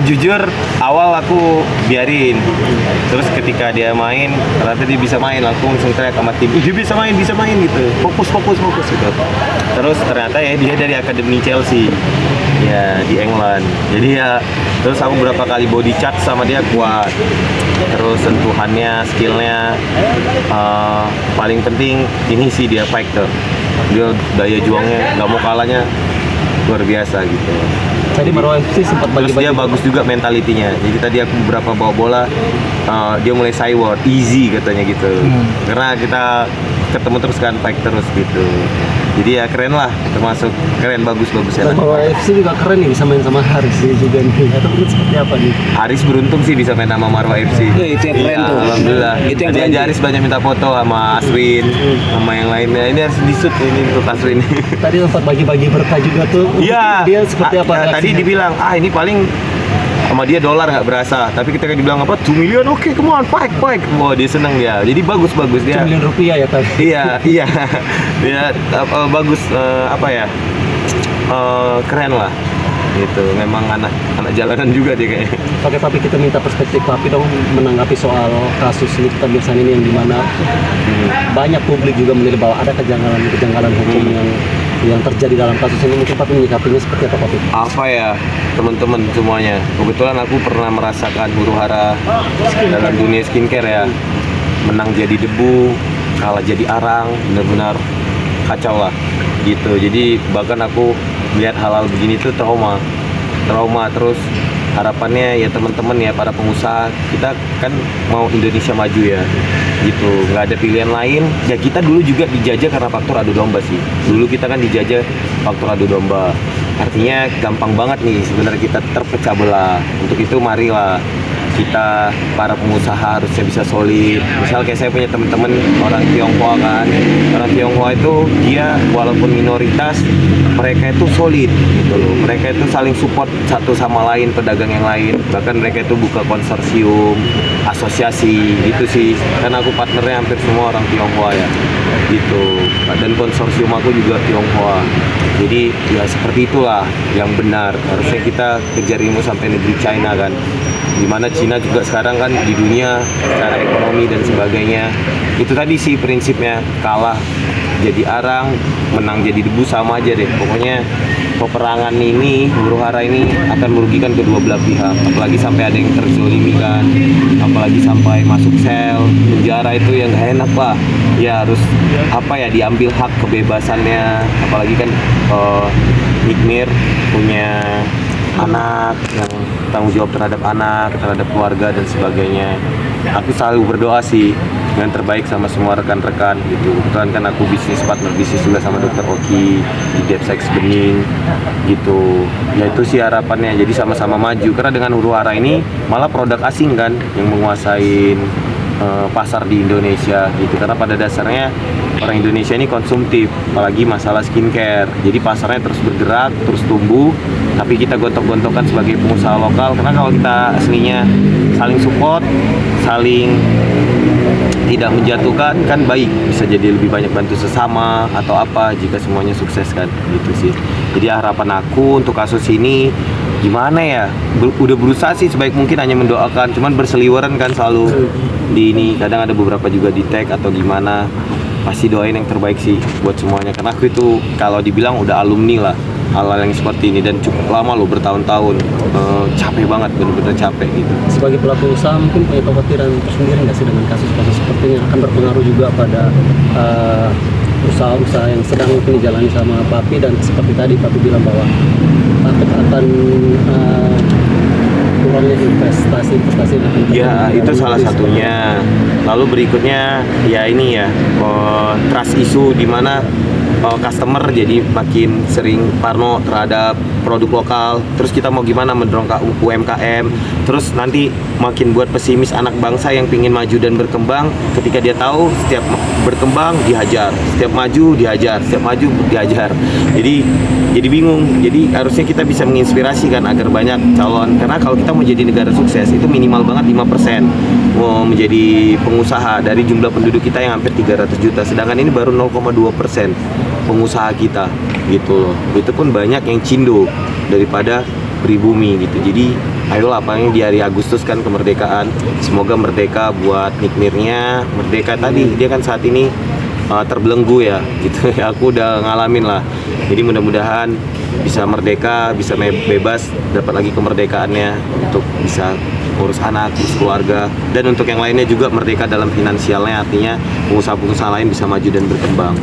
Jujur awal aku biarin, terus ketika dia main ternyata dia bisa main, aku langsung teriak sama tim, dia bisa main gitu, fokus gitu. Terus ternyata ya dia dari akademi Chelsea ya di England, jadi ya terus aku berapa kali body charge sama dia kuat, terus sentuhannya, skillnya, paling penting ini sih dia fighter, dia daya juangnya nggak mau kalahnya luar biasa gitu. Tadi Marwah FC sempat Terus bagi-bagi. dia bagus juga mentalitinya. Jadi tadi aku beberapa bawa bola, dia mulai sideward, easy katanya gitu. Karena kita ketemu terus kan, fight terus gitu. Jadi ya keren lah, termasuk keren, bagus ya. Dan Marwah FC juga keren nih, bisa main sama Haris nih juga nih. Atau mungkin seperti apa nih? Haris beruntung sih bisa main sama Marwah FC. Itu yang keren tuh. Alhamdulillah. Itu yang Tadi keren aja tuh. Haris banyak minta foto sama Aswin, sama yang lainnya. Ini harus disut ini untuk Aswin. Tadi sempat bagi-bagi berkah juga tuh. Iya. Dia seperti apa? Tadi reaksinya? dibilang, ini paling sama dia dolar nggak berasa, tapi ketika dibilang apa 2 million, oke, come on, fight, wah dia seneng dia, jadi bagus dia. 1 miliar rupiah ya tadi. iya dia bagus, keren lah gitu, memang anak jalanan juga dia kayaknya. Oke, tapi kita minta perspektif Papi dong menanggapi soal kasus Nikita Mirzani ini, yang dimana banyak publik juga menilai bahwa ada kejanggalan hukum yang terjadi dalam kasus ini. Mungkin Papi menyikapinya seperti apa, Papi? Apa ya teman-teman semuanya, kebetulan aku pernah merasakan huru-hara dalam dunia skincare ya, menang jadi debu, kalah jadi arang, benar-benar kacau lah gitu. Jadi bahkan aku melihat hal-hal begini tuh trauma terus. Harapannya ya teman-teman ya, para pengusaha, kita kan mau Indonesia maju ya gitu, nggak ada pilihan lain ya. Kita dulu juga dijajah karena faktor adu domba sih, dulu kita kan dijajah faktor adu domba, artinya gampang banget nih sebenarnya kita terpecah belah. Untuk itu marilah kita para pengusaha harusnya bisa solid. Misal kayak saya punya teman-teman orang Tionghoa kan, orang Tionghoa itu dia walaupun minoritas, mereka itu solid gitu loh, mereka itu saling support satu sama lain, pedagang yang lain, bahkan mereka itu buka konsorsium, asosiasi gitu sih. Karena aku partnernya hampir semua orang Tionghoa ya gitu, dan konsorsium aku juga Tionghoa. Jadi ya seperti itulah yang benar, harusnya kita kejar ilmu sampai negeri China kan, dimana Cina juga sekarang kan di dunia secara ekonomi dan sebagainya. Itu tadi sih prinsipnya, kalah jadi arang, menang jadi debu, sama aja deh. Pokoknya peperangan ini, huru-hara ini akan merugikan kedua belah pihak. Apalagi sampai ada yang terzolimi kan, apalagi sampai masuk sel, penjara, itu yang gak enak lah. Ya harus diambil hak kebebasannya. Apalagi kan Nikmir punya anak yang tanggung jawab terhadap anak, terhadap keluarga dan sebagainya. Aku selalu berdoa sih yang terbaik sama semua rekan-rekan gitu. Kebetulan kan aku partner bisnis juga sama Dr. Oki di Depsex Bening gitu. Ya itu sih harapannya, jadi sama-sama maju. Karena dengan huru-hara ini malah produk asing kan yang menguasai pasar di Indonesia gitu. Karena pada dasarnya orang Indonesia ini konsumtif, apalagi masalah skincare. Jadi pasarnya terus bergerak, terus tumbuh, tapi kita gontok-gontokan sebagai pengusaha lokal. Karena kalau kita aslinya saling support, saling tidak menjatuhkan kan baik, bisa jadi lebih banyak bantu sesama atau apa jika semuanya sukses kan gitu sih. Jadi harapan aku untuk kasus ini gimana ya, udah berusaha sih sebaik mungkin, hanya mendoakan, cuman berseliweran kan selalu di ini, kadang ada beberapa juga di tag atau gimana. Pasti doain yang terbaik sih buat semuanya, karena aku itu kalau dibilang udah alumni lah hal-hal yang seperti ini, dan cukup lama loh, bertahun-tahun. Capek banget, bener-bener capek gitu. Sebagai pelaku usaha mungkin punya kekhawatiran tersendiri nggak sih dengan kasus-kasus seperti ini, akan berpengaruh juga pada usaha-usaha yang sedang mungkin dijalani sama Papi, dan seperti tadi Papi bilang bahwa takut akan kurangnya investasi. Ya itu salah satunya. Lalu berikutnya ya ini ya, trust issue, di mana customer jadi makin sering parno terhadap produk lokal. Terus kita mau gimana mendorong UMKM, terus nanti makin buat pesimis anak bangsa yang pingin maju dan berkembang, ketika dia tahu setiap berkembang dihajar, setiap maju dihajar, setiap maju dihajar. Jadi bingung. Jadi harusnya kita bisa menginspirasi kan agar banyak calon, karena kalau kita mau jadi negara sukses itu minimal banget 5% mau menjadi pengusaha dari jumlah penduduk kita yang hampir 300 juta, sedangkan ini baru 0,2% pengusaha kita gitu loh. Itu pun banyak yang cindo daripada pribumi gitu. Jadi ayolah, apalagi di hari Agustus kan kemerdekaan, semoga merdeka buat Nikmirnya, merdeka tadi dia kan saat ini terbelenggu ya gitu. Aku udah ngalamin lah, jadi mudah-mudahan bisa merdeka, bisa bebas, dapat lagi kemerdekaannya untuk bisa urus anak, urus keluarga, dan untuk yang lainnya juga merdeka dalam finansialnya, artinya pengusaha-pengusaha lain bisa maju dan berkembang.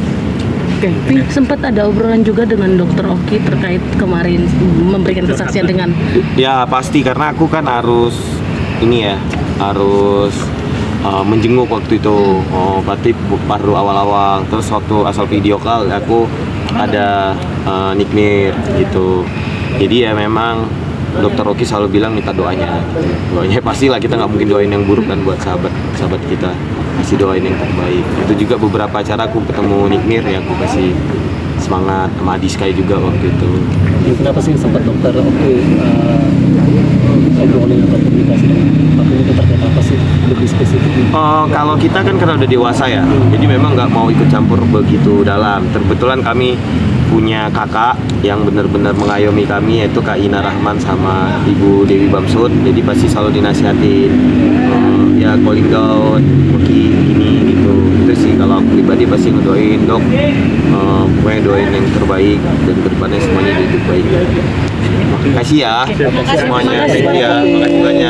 Oke, sempat ada obrolan juga dengan Dokter Oki terkait kemarin memberikan kesaksian dengan Ya pasti, karena aku kan harus ini ya, harus menjenguk waktu itu. Berarti baru awal-awal, terus waktu asal video call aku ada Nikmir gitu. Jadi ya memang Dokter Oki selalu bilang minta doanya. Doanya pastilah, kita nggak mungkin doain yang buruk kan buat sahabat kita. Kasih doain yang terbaik. Itu juga beberapa acara aku ketemu Nikmir ya, aku kasih semangat sama Adiskai juga waktu itu. Kenapa sih sempat dokter obrolin atau komunikasi dengan Pak itu terkait apa sih lebih spesifik? Kalau kita kan karena udah dewasa ya, jadi memang nggak mau ikut campur begitu dalam. Kebetulan kami punya kakak yang benar-benar mengayomi kami, yaitu Kak Ina Rahman sama Ibu Dewi Bamsud. Jadi pasti selalu dinasihatin, ya calling down, Oki ini gitu. Itu sih kalau aku pribadi pasti ngedoain, dok, pokoknya doain yang terbaik dan kedepannya semuanya jadi baik. Makasih ya semuanya, thank you ya, makasih banyak.